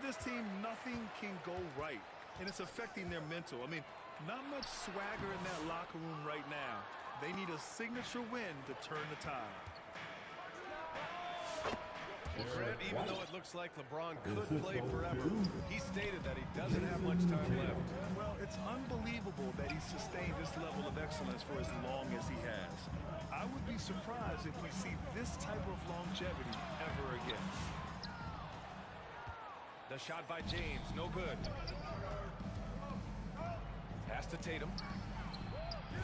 this team, nothing can go right, and it's affecting their mental. I mean, not much swagger in that locker room right now. They need a signature win to turn the tide. Well, Grant, even though it looks like LeBron could play forever, he stated that he doesn't have much time left. Well, it's unbelievable that he's sustained this level of excellence for as long as he has. I would be surprised if we see this type of longevity ever again. The shot by James, no good. Pass to Tatum.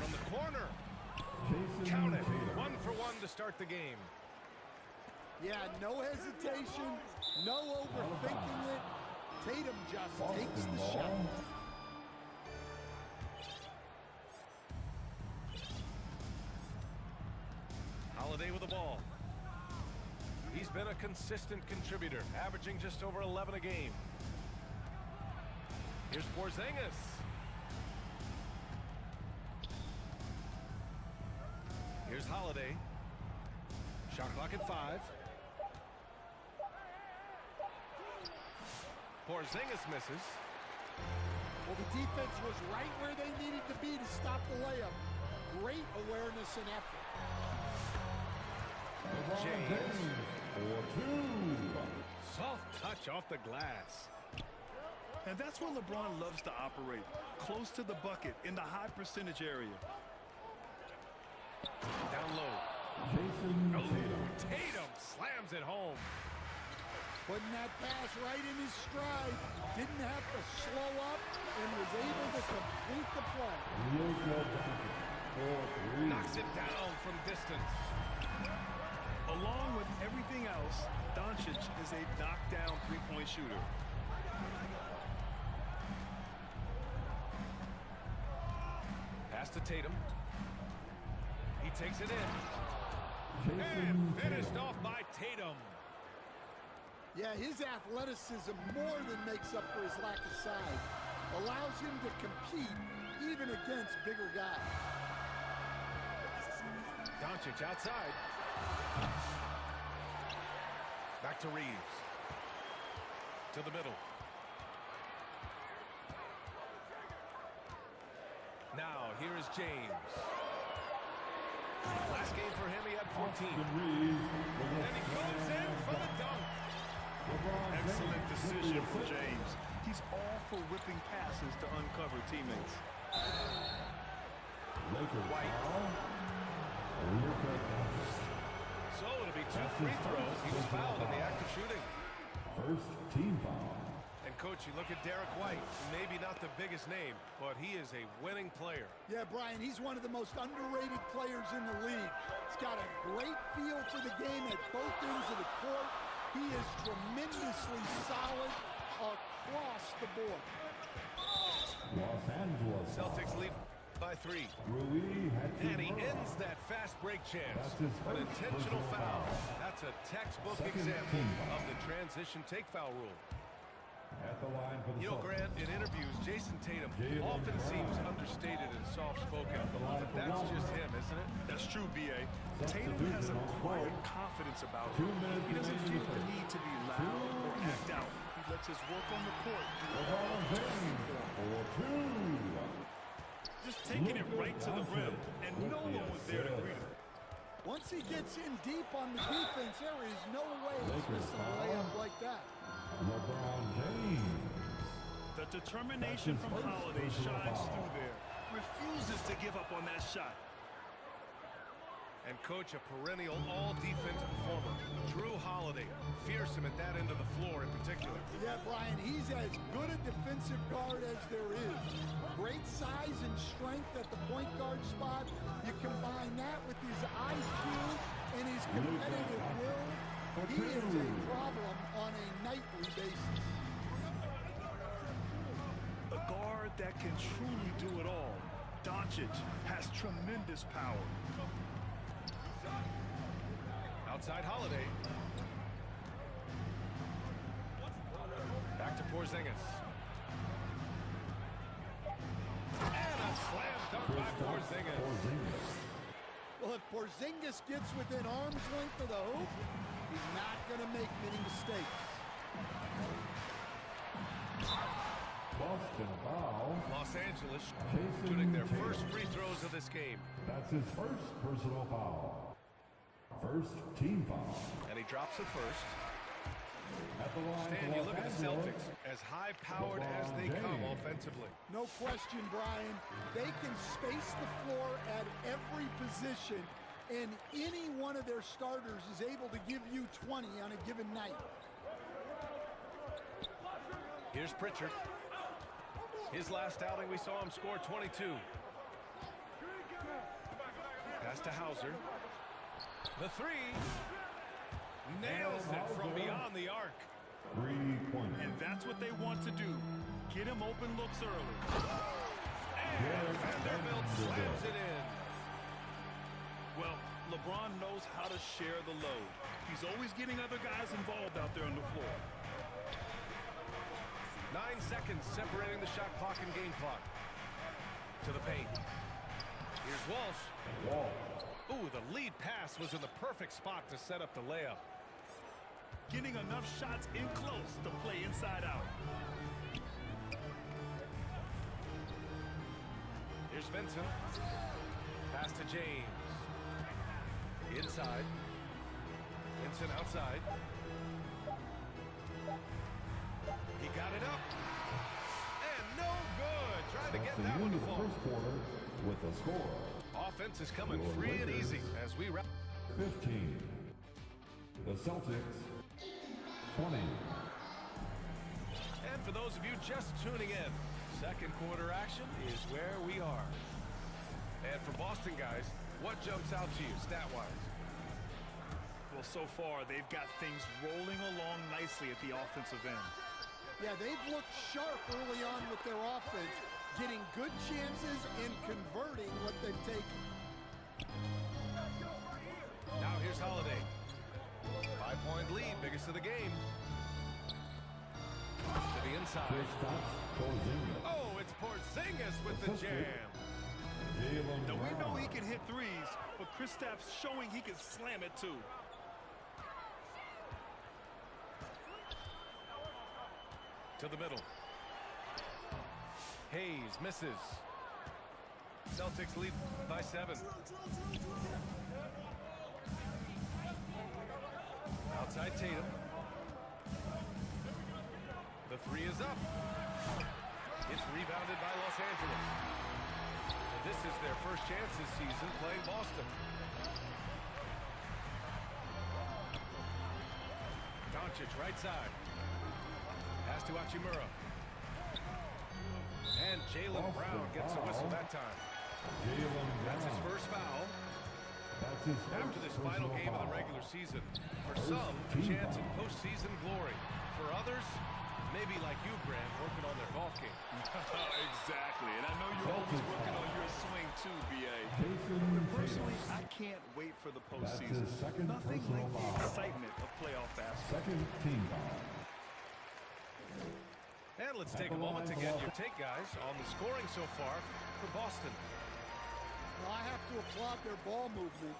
From the corner. Count it. 1 for 1 to start the game. Yeah, no hesitation, no overthinking it. Tatum just takes the shot. Holiday with the ball. He's been a consistent contributor, averaging just over 11 a game. Here's Porzingis. Here's Holiday. Shot clock at 5. Porzingis misses. Well, the defense was right where they needed to be to stop the layup. Great awareness and effort. James. Soft touch off the glass. And that's where LeBron loves to operate, close to the bucket in the high percentage area. Down low. Tatum slams it home. Putting that pass right in his stride. Didn't have to slow up and was able to complete the play. Knocks it down from distance. Along with everything else, Doncic is a knockdown three-point shooter. Pass to Tatum. He takes it in. And finished off by Tatum. Yeah, his athleticism more than makes up for his lack of size. Allows him to compete even against bigger guys. Doncic outside. Back to Reeves. To the middle. Now, here is James. Last game for him, he had 14. And he goes in for the dunk. Excellent decision for James. He's all for whipping passes to uncover teammates. White. So it'll be 2 free throws. He was fouled in the act of shooting. First team foul. And, Coach, you look at Derek White, maybe not the biggest name, but he is a winning player. Yeah, Brian, he's one of the most underrated players in the league. He's got a great feel for the game at both ends of the court. He is tremendously solid across the board. Los Angeles. Celtics lead by 3. And he ends that fast break chance. An intentional foul. That's a textbook example of the transition take foul rule. At the line for the Grant, in interviews, Jason Tatum often seems understated and soft-spoken, but that's just him, isn't it? That's true, B.A. Tatum has a quiet confidence about him. He doesn't feel the need to be loud or act out. He lets his work on the court do just taking it right to the rim, and no one was there to greet him. Once he gets in deep on the defense, there is no way he's missing a layup like that. LeBron James. The determination from Holiday shines through there. Refuses to give up on that shot. And, Coach, a perennial all-defense performer. Drew Holiday, fearsome at that end of the floor in particular. Yeah, Brian, he's as good a defensive guard as there is. Great size and strength at the point guard spot. You combine that with his IQ and his competitive will, he is a problem on a nightly basis. A guard that can truly do it all. Doncic has tremendous power. Outside Holiday. Back to Porzingis. And a slam dunk by Porzingis. Well, if Porzingis gets within arm's length of the hoop, he's not going to make many mistakes. Boston foul. Los Angeles Jason shooting their Tatum. first free throws of this game. That's his first personal foul. First team foul. And he drops it first. At the line Stan, for you Los look at the Angeles, Celtics, as high-powered as they LeBron come James. offensively. No question, Brian. They can space the floor at every position, and any one of their starters is able to give you 20 on a given night. Here's Pritchard. His last outing, we saw him score 22. Pass to Hauser. The three. Nails it from beyond the arc. 3-point. And that's what they want to do. Get him open looks early. And Vanderbilt slams it in. Well, LeBron knows how to share the load. He's always getting other guys involved out there on the floor. 9 seconds separating the shot clock and game clock. To the paint. Here's Walsh. Wall. Ooh, the lead pass was in the perfect spot to set up the layup. Getting enough shots in close to play inside out. Here's Vincent. Pass to James. Inside. Vincent outside. He got it up. And no good. Trying to That's get the that end one to of the fall. first quarter with the score. Offense is coming free and easy as we wrap. 15. The Celtics, 20. And for those of you just tuning in, second quarter action is where we are. And for Boston guys, what jumps out to you stat-wise? Well, so far, they've got things rolling along nicely at the offensive end. Yeah, they've looked sharp early on with their offense, getting good chances and converting what they've taken. Now here's Holiday. 5-point lead, biggest of the game. To the inside. Kristaps Porzingis. Oh, it's Porzingis with the jam. Jalen Now, we know Brown. he can hit threes, but Kristaps showing he can slam it too. To the middle. Hayes misses. Celtics lead by 7. Outside Tatum. The three is up. It's rebounded by Los Angeles. And this is their first chance this season playing Boston. Doncic right side. Pass to Hachimura. And Jalen Brown gets a whistle that time. Jalen That's his Brown. first foul. That's his first After this final personal game of the foul. regular season. For First some, a team chance at foul. postseason glory. For others, maybe like you, Grant, working on their golf game. Exactly, and I know you're always working on your swing too, B.A. Jason Personally, Tatum. I can't wait for the That's postseason. his second Nothing personal like the foul. excitement of playoff basketball. Second team foul. And let's At take the a moment to line get for- your take, guys, on the scoring so far for Boston. Well, I have to applaud their ball movement.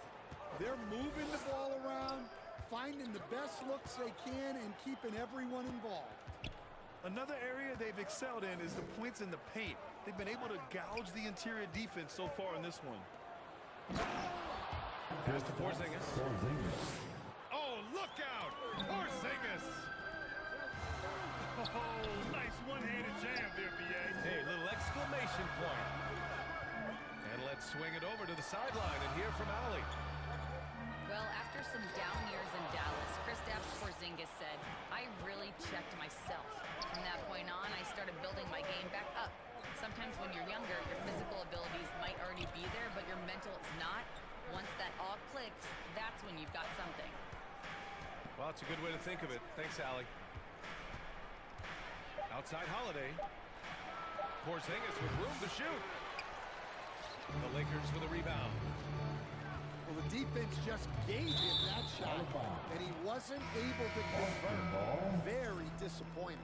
They're moving the ball around, finding the best looks they can, and keeping everyone involved. Another area they've excelled in is the points in the paint. They've been able to gouge the interior defense so far in this one. Pass to Porzingis. Porzingis. Oh, look out! Porzingis! Oh, nice one-handed jam there, B.A. Hey, little exclamation point. And let's swing it over to the sideline and hear from Allie. Well, after some down years in Dallas, Kristaps Porzingis said, I really checked myself. From that point on, I started building my game back up. Sometimes when you're younger, your physical abilities might already be there, but your mental is not. Once that all clicks, that's when you've got something. Well, it's a good way to think of it. Thanks, Allie. Outside Holiday. Porzingis with room to shoot. The Lakers with a rebound. Well, the defense just gave him that shot, and he wasn't able to convert. Ball. Very disappointing.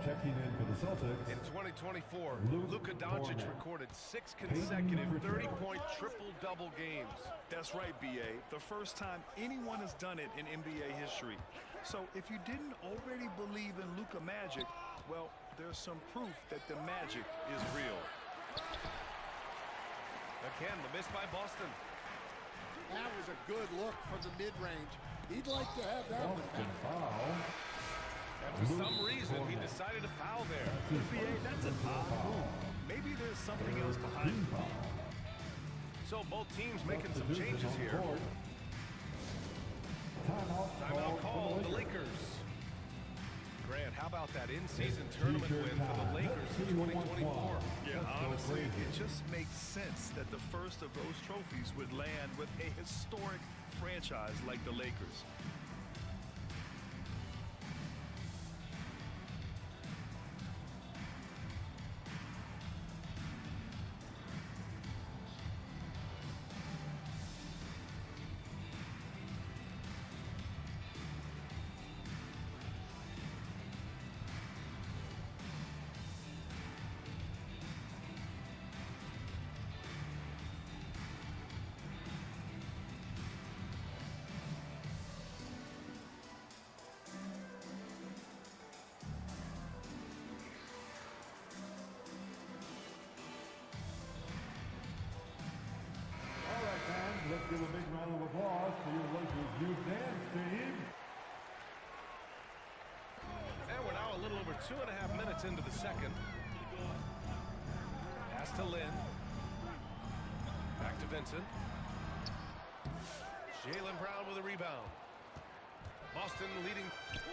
Checking in for the Celtics. In 2024, Luka Luka Doncic Doncic. recorded 6 consecutive 30-point triple-double games. That's right, B.A. The first time anyone has done it in NBA history. So if you didn't already believe in Luka magic, well, there's some proof that the magic is real. Again, the miss by Boston. That was a good look from the mid-range. He'd like to have that one Boston back. foul. And for some reason, he decided to foul there. NBA, that's an odd move. Maybe there's something else behind Team it. foul. So both teams making some Substitution changes on here. court. Timeout call, the Lakers. Grant, how about that in-season tournament win for the Lakers in 2024? Yeah, honestly, it just makes sense that the first of those trophies would land with a historic franchise like the Lakers. Let's give a big round of applause to your Lakers youth dance team. And we're now a little over 2.5 minutes into the second. Pass to Lynn. Back to Vincent. Jaylen Brown with a rebound. Boston leading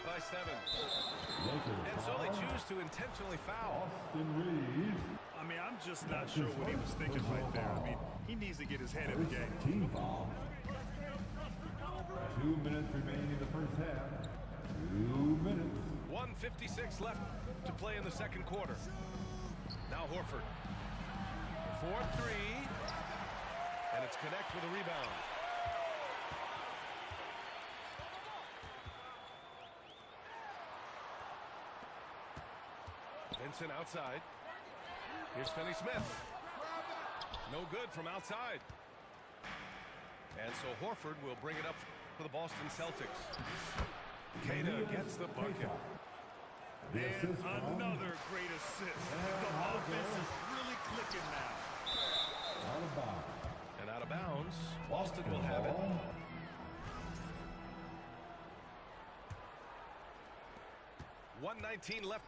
by 7. And so they choose to intentionally foul. Austin Reeves. I mean, I'm just not sure what he was thinking right there. I mean, he needs to get his head in the game. Team foul. 2 minutes remaining in the first half. 2 minutes. 1:56 left to play in the second quarter. Now Horford. 4-3. And it's Connect with a rebound. Vincent outside. Here's Finney Smith. No good from outside. And so Horford will bring it up for the Boston Celtics. Keita gets the bucket. And another great assist. The offense is really clicking now. Out of bounds. And out of bounds, Boston will have it. .119 left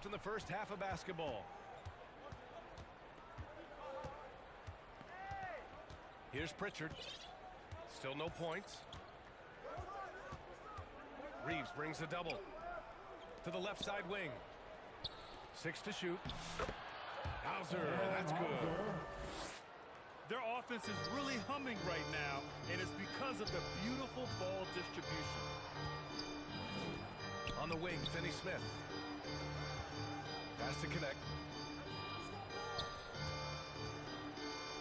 in the first half of basketball. Here's Pritchard. Still no points. Reeves brings the double to the left side wing. 6 to shoot. Hauser, that's good. Their offense is really humming right now, and it's because of the beautiful ball distribution. On the wing, Finney Smith. Pass to Connect.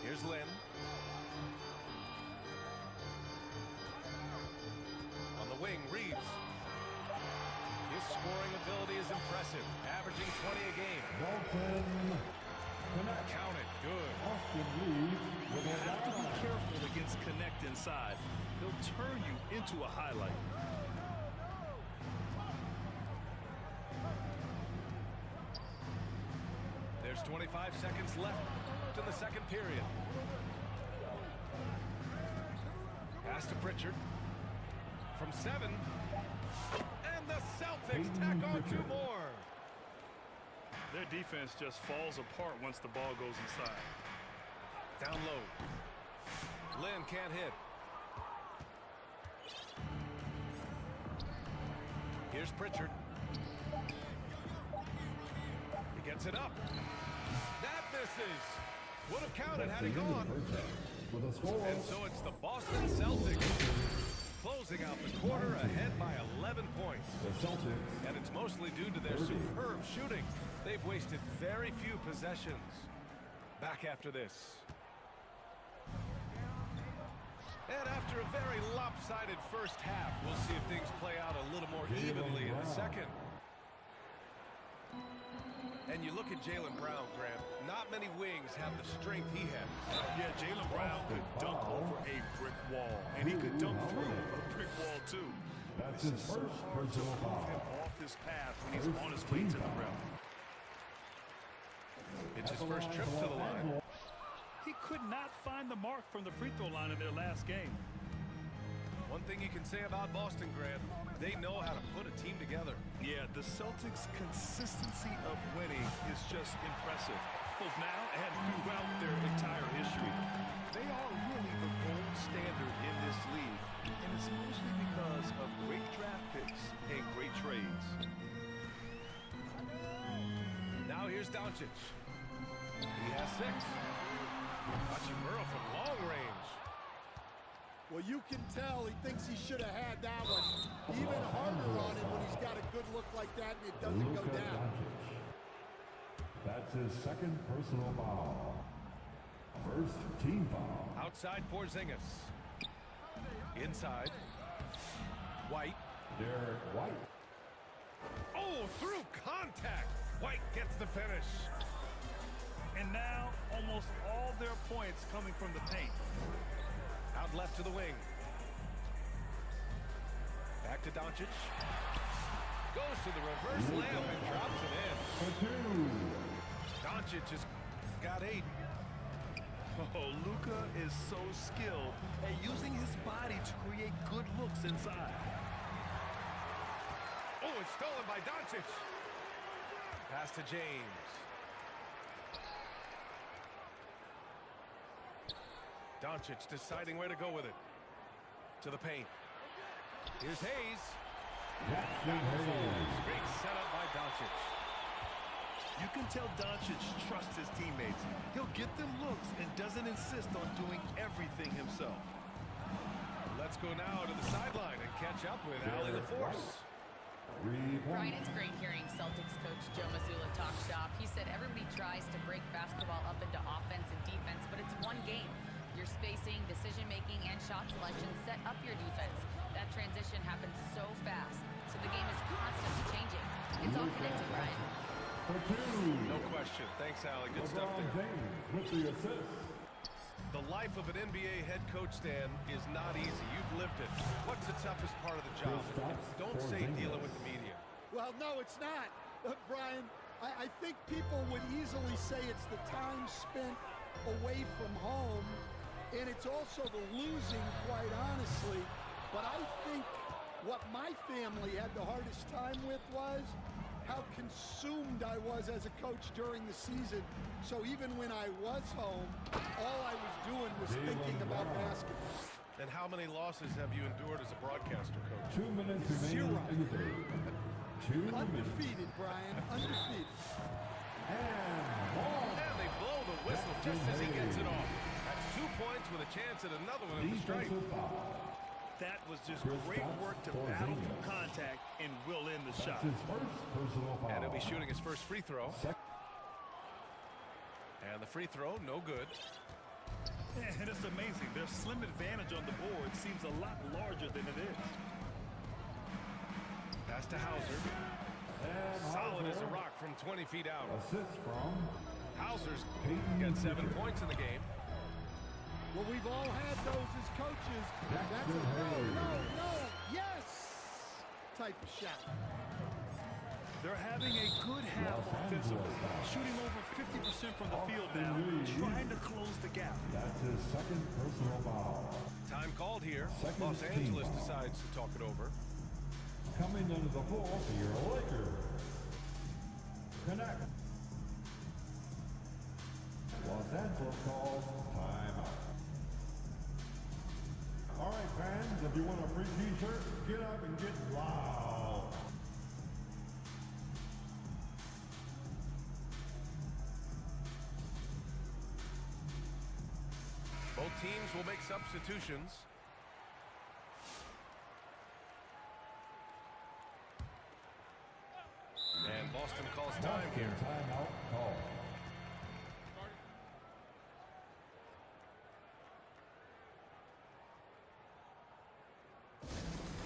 Here's Lynn. On the wing, Reeves. His scoring ability is impressive, averaging 20 a game. Dalton. Connect. Count it, good. Austin Reeves with You a have to be foul. careful against Connect inside. He'll turn you into a highlight. There's 25 seconds left in the second period. Pass to Pritchard. From 7. And the Celtics tack on 2 more. Their defense just falls apart once the ball goes inside. Down low. Lynn can't hit. Here's Pritchard. He gets it up. That misses. Would have counted had he gone. With a score. And so it's the Boston Celtics closing out the quarter ahead by 11 points. The Celtics. And it's mostly due to their superb shooting. They've wasted very few possessions. Back after this. And after a very lopsided first half, we'll see if things play out a little more evenly in the second. And you look at Jaylen Brown, Grant. Not many wings have the strength he has. Yeah, Jaylen Brown could dunk over a brick wall, and he could dunk through a brick wall too. That's his first personal foul. Off his his path when he's on his way to the rim. It's his first trip to the line. He could not find the mark from the free throw line in their last game. One thing you can say about Boston, Grant, they know how to put a team together. Yeah, the Celtics' consistency of winning is just impressive, both now and throughout their entire history. They are really the gold standard in this league, and it's mostly because of great draft picks and great trades. Now here's Doncic. He has 6. Hachimura from long range. Well, you can tell he thinks he should have had that one even harder on him when he's got a good look like that and it doesn't go down. That's his second personal foul. First team foul. Outside Porzingis. Inside. White. Derek White. Oh, through contact. White gets the finish. And now, almost all their points coming from the paint. Out left to the wing. Back to Doncic. Goes to the reverse layup and drops it in. For 2. Doncic has got 8. Oh, Luka is so skilled at using his body to create good looks inside. Oh, it's stolen by Doncic. Pass to James. Doncic deciding where to go with it. To the paint. Here's Hayes. Great setup by Doncic. You can tell Doncic trusts his teammates. He'll get them looks and doesn't insist on doing everything himself. Let's go now to the sideline and catch up with Allie LaForce. Brian, it's great hearing Celtics coach Joe Mazzulla talk shop. He said everybody tries to break basketball up into offense and defense, but it's one game. Your spacing, decision-making, and shot selection set up your defense. That transition happens so fast, so the game is constantly changing. It's all connected, Brian. For 2. No question. Thanks, Allie. Good stuff there. James with the assist. The life of an NBA head coach, Stan, is not easy. You've lived it. What's the toughest part of the job? Don't say dealing with the media. Well, no, it's not. Brian, I think people would easily say it's the time spent away from home, and it's also the losing, quite honestly. But I think what my family had the hardest time with was how consumed I was as a coach during the season. So even when I was home, all I was doing was thinking about basketball. And how many losses have you endured as a broadcaster, coach? 2 minutes remaining in the third. 2 minutes. Undefeated, Brian, undefeated. And they blow the whistle just as he gets it off. That's 2 points with a chance at another one at the strike. That was just great work to battle through contact and will end the shot. His first personal foul. And he'll be shooting his first free throw. And the free throw, no good. And it's amazing. Their slim advantage on the board seems a lot larger than it is. Pass to Hauser. Solid as a rock from 20 feet out. Assist from Hauser's got 7 points in the game. Well, we've all had those as coaches. That's a no, yes type of shot. They're having a good half offensively, shooting over 50% from the field now, trying to close the gap. That's his second personal foul. Time called here. Second Los team Angeles foul. decides to talk it over. Coming under the floor for your Lakers. Connect. Los Angeles calls timeout. All right, fans, if you want a free t-shirt, get up and get loud. Both teams will make substitutions. And Boston calls time here. Timeout call.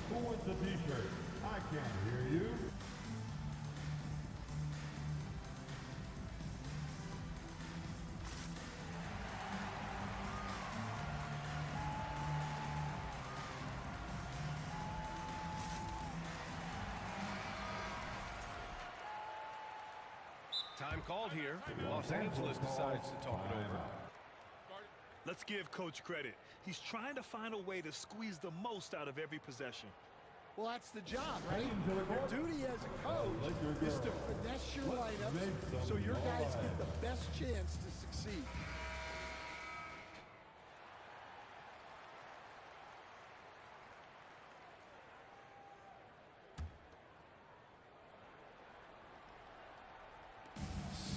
Who wants a t-shirt? I can't hear you. Time called here. Los Angeles decides to talk it over. Let's give Coach credit. He's trying to find a way to squeeze the most out of every possession. Well, that's the job, right? Your duty as a coach is to finesse your lineups so your guys get the best chance to succeed.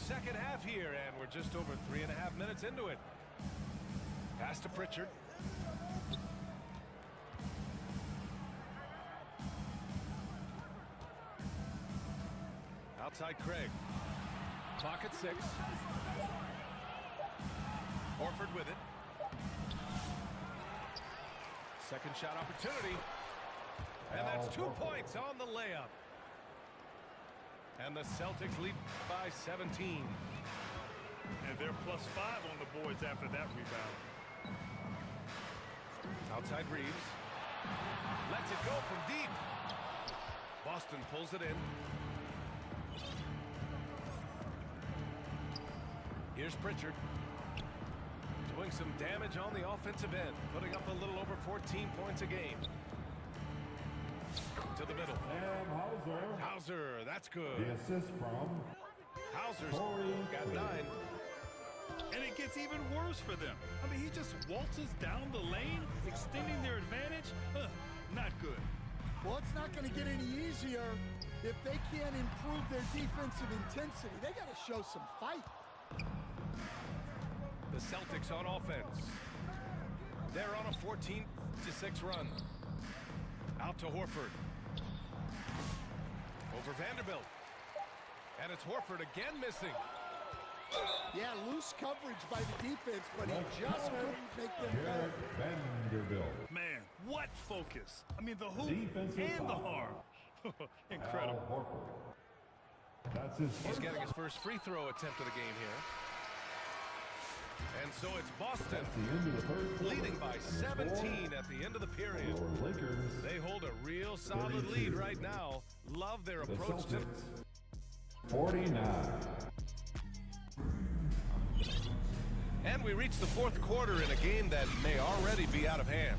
Second half here, and we're just over 3.5 minutes into it. Pass to Pritchard. Outside Craig. Clock at 6. Horford with it. Second shot opportunity. And that's 2 points on the layup. And the Celtics lead by 17. And they're +5 on the boards after that rebound. Outside Reeves. Lets it go from deep. Boston pulls it in. Here's Pritchard. Doing some damage on the offensive end. Putting up a little over 14 points a game. To the middle. And Hauser, that's good. the assist from Hauser's got 9. And it gets even worse for them. I mean, he just waltzes down the lane, extending their advantage. Not good. Well, it's not going to get any easier if they can't improve their defensive intensity. They got to show some fight. The Celtics on offense. They're on a 14-6 run. Out to Horford. Over Vanderbilt. And it's Horford again missing. Yeah, loose coverage by the defense, but he just couldn't make them Garrett pay. Vanderbilt. Man, what focus. I mean, the hoop Defensive and the foul. harm. Incredible. Al Horford. That's his He's first. getting his first free throw attempt of the game here. And so it's Boston That's the end of the third quarter. leading by 17 at the end of the period. Your Lakers. They hold a real solid 32. lead right now. Love their The approach to... Celtics. 49. And we reach the fourth quarter in a game that may already be out of hand.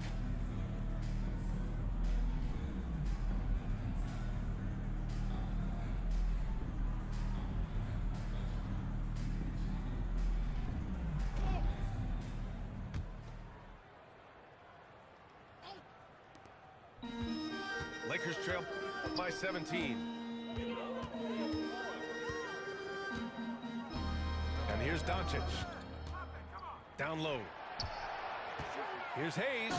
Lakers trail by 17. And here's Doncic. Down low. Here's Hayes.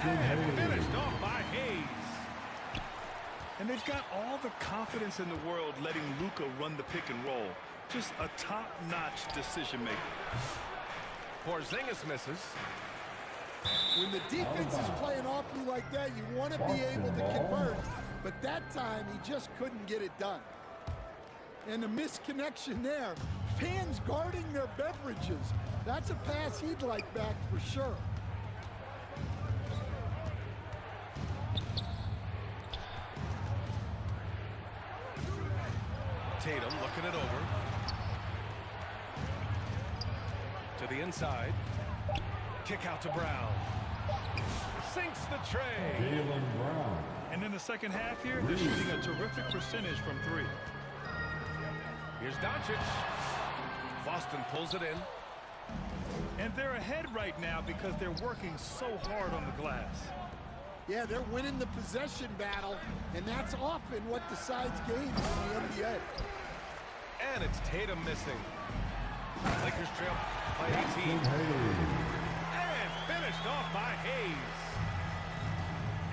And finished off by Hayes. And they've got all the confidence in the world letting Luka run the pick and roll. Just a top-notch decision maker. Porzingis misses. When the defense is playing off you like that, you want to be able to convert. But that time, he just couldn't get it done. And the misconnection there. Fans guarding their beverages. That's a pass he'd like back for sure. Tatum looking it over. To the inside. Kick out to Brown. Sinks the tray. Jaylen Brown. And in the second half here, they're shooting a terrific percentage from 3. Here's Doncic. Boston pulls it in. And they're ahead right now because they're working so hard on the glass. Yeah, they're winning the possession battle, and that's often what decides games in the NBA. And it's Tatum missing. Lakers trail by 18. And finished off by Hayes.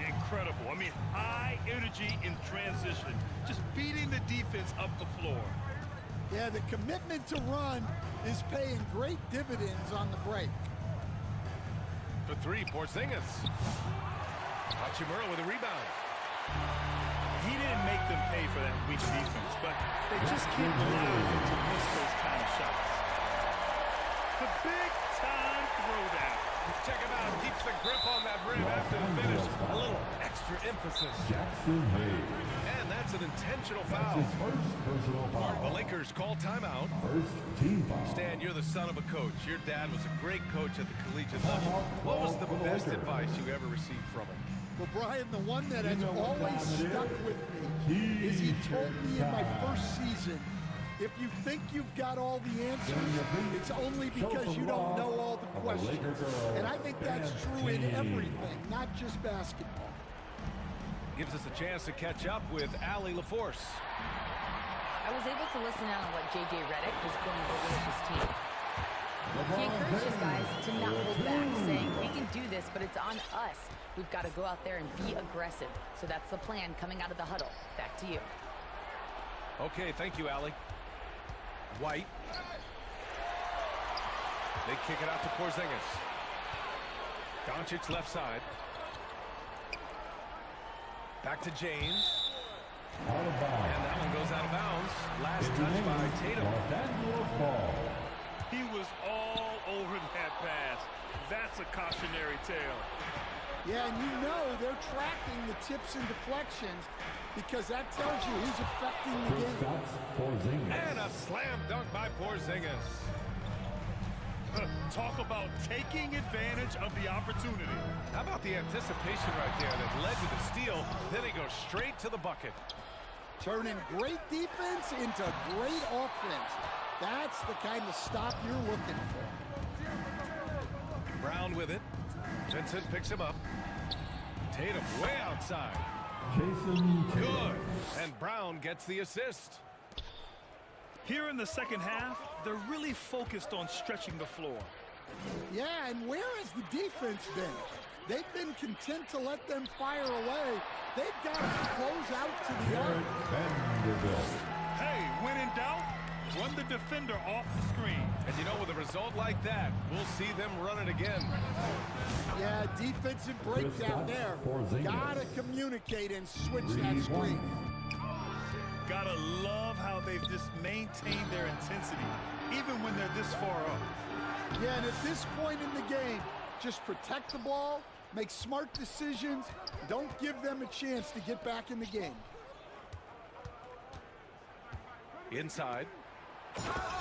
Incredible. I mean, high energy in transition. Just beating the defense up the floor. Yeah, the commitment to run is paying great dividends on the break. For 3, Porzingis. Hachimura with a rebound. He didn't make them pay for that weak defense, but they just can't allow them to miss those kind of shots. The big-time throwdown. Check him out. Keeps the grip on that rim after the finish. A little extra emphasis. Jackson Hayes. And that's an intentional That's foul. his first personal The foul. Lakers call timeout. First team foul. Stan, you're the son of a coach. Your dad was a great coach at the collegiate level. What was the best advice you ever received from him? Well, Brian, the one that has know what always time it stuck is? with me is he told me in my Time. first season, if you think you've got all the answers, Then you think it's only show because some you don't love know all the of the Laker questions. girl, And I think that's true in Team. everything, not just basketball. Gives us a chance to catch up with Allie LaForce. I was able to listen out on what J.J. Redick was going over with his team. He encourages guys to not hold back, saying, we can do this, but it's on us. We've got to go out there and be aggressive. So that's the plan coming out of the huddle. Back to you. Okay, thank you, Allie. White. They kick it out to Porzingis. Doncic left side. Back to James. Out of And bounds. that one goes out of bounds. Last It touch by remains Tatum. Los Angeles ball. He was all over that pass. That's a cautionary tale. Yeah, and you know they're tracking the tips and deflections because that tells you who's affecting the game. Kristaps Porzingis. And a slam dunk by Porzingis. Talk about taking advantage of the opportunity. How about the anticipation right there that led to the steal? Then he goes straight to the bucket. Turning great defense into great offense. That's the kind of stop you're looking for. Brown with it. Vincent picks him up. Tatum way outside. Jason Tatum. Good. And Brown gets the assist. Here in the second half, they're really focused on stretching the floor. Yeah, and where has the defense been? They've been content to let them fire away. They've got to close out to the arc. Vanderbilt. Hey, when in doubt, run the defender off the screen. And you know, with a result like that, we'll see them run it again. Yeah, defensive breakdown there. Porzingis. Gotta communicate and switch that screen. Gotta love how they've just maintained their intensity, even when they're this far up. Yeah, and at this point in the game, just protect the ball, make smart decisions, don't give them a chance to get back in the game. Inside.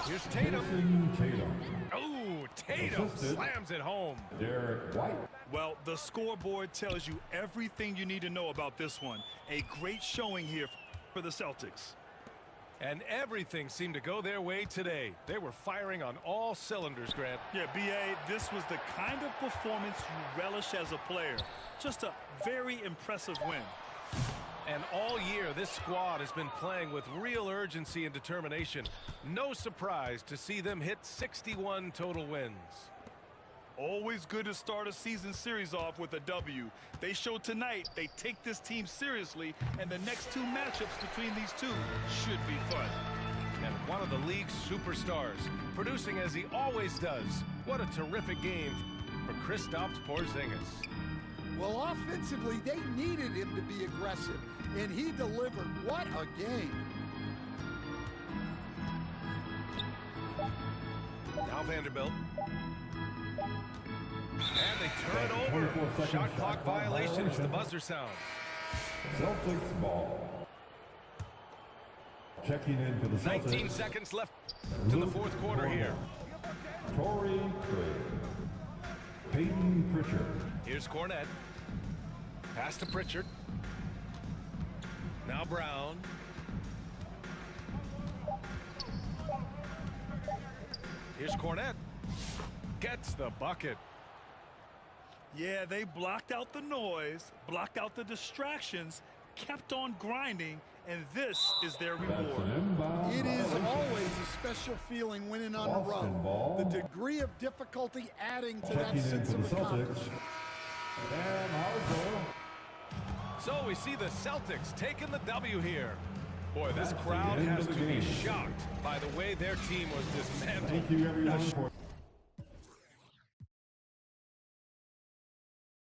Here's Tatum. Jason Tatum. Oh, Tatum Assisted. slams it home. Derek White. Well, the scoreboard tells you everything you need to know about this one. A great showing here for the Celtics. And everything seemed to go their way today. They were firing on all cylinders, Grant. Yeah, B.A., this was the kind of performance you relish as a player. Just a very impressive win. And all year, this squad has been playing with real urgency and determination. No surprise to see them hit 61 total wins. Always good to start a season series off with a W. They showed tonight they take this team seriously, and the next two matchups between these two should be fun. And one of the league's superstars, producing as he always does. What a terrific game for Kristaps Porzingis. Well, offensively, they needed him to be aggressive, and he delivered. What a game. Now Vanderbilt. And they turn it 24 over. seconds, Shot clock violation as the buzzer sounds. Celtics ball. Checking in for the Celtics. 19 seconds left to the fourth quarter here. Torrey Craig. Peyton Pritchard. Here's Cornette. Pass to Pritchard. Now Brown. Here's Cornette. Gets the bucket. Yeah, they blocked out the noise, blocked out the distractions, kept on grinding, and this is their That's reward. an inbound. It is violation. always a special feeling winning on the Boston road. ball. The degree of difficulty adding to that Checking in sense for of the Celtics. accomplishment. And Hauser. So we see the Celtics taking the W here. Boy, this That's the crowd end has of to the be game. shocked by the way their team was dismantled. Thank you, everyone, for